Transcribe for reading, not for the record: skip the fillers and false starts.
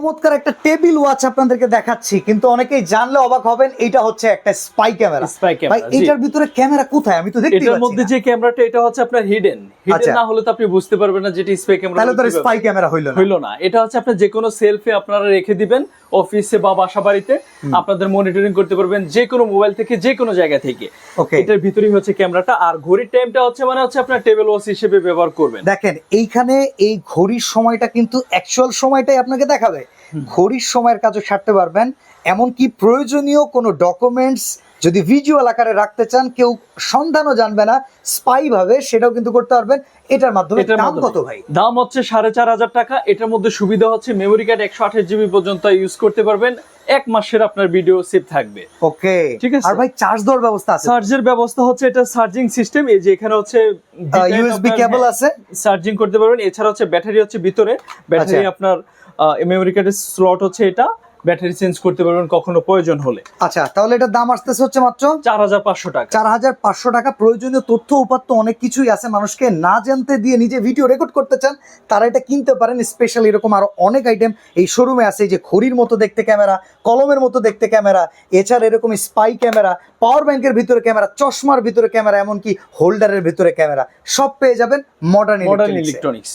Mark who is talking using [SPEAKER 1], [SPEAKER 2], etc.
[SPEAKER 1] চমৎকার একটা table watch আপনাদেরকে দেখাচ্ছি, কিন্তু অনেকেই জানলে অবাক হবেন, এটা হচ্ছে একটা স্পাই ক্যামেরা।
[SPEAKER 2] স্পাই ক্যামেরা,
[SPEAKER 1] ভাই এটার ভিতরে ক্যামেরা কোথায়? আমি তো দেখতে
[SPEAKER 2] এটার
[SPEAKER 1] পাচ্ছি
[SPEAKER 2] মধ্যে
[SPEAKER 1] না।
[SPEAKER 2] যে ক্যামেরাটা এটা হচ্ছে আপনার হিডেন
[SPEAKER 1] আচ্ছা।
[SPEAKER 2] না হলে তো আপনি বুঝতে পারবেন না যেটা স্পাই ক্যামেরা।
[SPEAKER 1] তাহলে তো স্পাই ক্যামেরা হইলো না।
[SPEAKER 2] হইলো না, এটা হচ্ছে আপনার যে কোনো সেলফি আপনারা রেখে দিবেন অফিসে বা বাসা বাড়িতে, আপনাদের মনিটরিং করতে পারবেন যে কোনো মোবাইল থেকে যে কোনো জায়গা থেকে।
[SPEAKER 1] ওকে,
[SPEAKER 2] এটার ভিতরেই হচ্ছে ক্যামেরাটা, আর ঘড়ির টাইমটা হচ্ছে মানে হচ্ছে আপনার টেবিল ওয়াচ হিসেবে ব্যবহার করবেন।
[SPEAKER 1] দেখেন এইখানে এই ঘড়ির সময়টা কিন্তু অ্যাকচুয়াল সময়টাই আপনাকে দেখাবে। ঘড়ির সময়ের কাজও সারতে পারবেন, এমনকি প্রয়োজনীয় কোনো ডকুমেন্টস যদি ভিজুয়াল আকারে রাখতে চান, কেউ সন্ধানও জানবে না স্পাই ভাবে, সেটাও কিন্তু করতে পারবেন এটার মাধ্যমে।
[SPEAKER 2] এটার
[SPEAKER 1] দাম
[SPEAKER 2] মাধ্যমে
[SPEAKER 1] কত ভাই?
[SPEAKER 2] দাম হচ্ছে 4500 টাকা। এটার মধ্যে সুবিধা হচ্ছে মেমোরি কার্ড 128 জিবি পর্যন্ত ইউজ করতে পারবেন, 1 মাসের আপনার ভিডিও সেভ থাকবে।
[SPEAKER 1] ওকে,
[SPEAKER 2] ঠিক আছে।
[SPEAKER 1] আর ভাই চার্জ দেওয়ার ব্যবস্থা আছে?
[SPEAKER 2] চার্জের ব্যবস্থা হচ্ছে, এটা চার্জিং সিস্টেম, এই যে এখানে হচ্ছে
[SPEAKER 1] ইউএসবি কেবল আছে,
[SPEAKER 2] চার্জিং করতে পারবেন। এছাড়া হচ্ছে ব্যাটারি হচ্ছে ভিতরে, ব্যাটারি আপনার মেমোরি কার্ডের স্লট হচ্ছে এটা, ব্যাটারি চেঞ্জ করতে পারবেন কখনো প্রয়োজন হলে।
[SPEAKER 1] আচ্ছা, তাহলে এটার দাম আসতেছে হচ্ছে মাত্র
[SPEAKER 2] 4500 টাকা।
[SPEAKER 1] 4500 টাকা। প্রয়োজনীয় তথ্য উপাত্ত অনেক কিছুই আছে, মানুষকে না জানতে দিয়ে নিজে ভিডিও রেকর্ড করতে চান তারা এটা কিনতে পারেন। স্পেশাল এরকম আরো অনেক আইটেম এই শোরুমে আছে, এই যে ঘড়ির মতো দেখতে ক্যামেরা, কলমের মতো দেখতে ক্যামেরা, এছাড়া এরকম স্পাই ক্যামেরা, পাওয়ার ব্যাংকের ভিতরে ক্যামেরা, চশমার ভিতরে ক্যামেরা, এমনকি হোল্ডারের ভিতরে ক্যামেরা, সব পেয়ে যাবেন মডার্ন
[SPEAKER 2] ইলেকট্রনিক্স।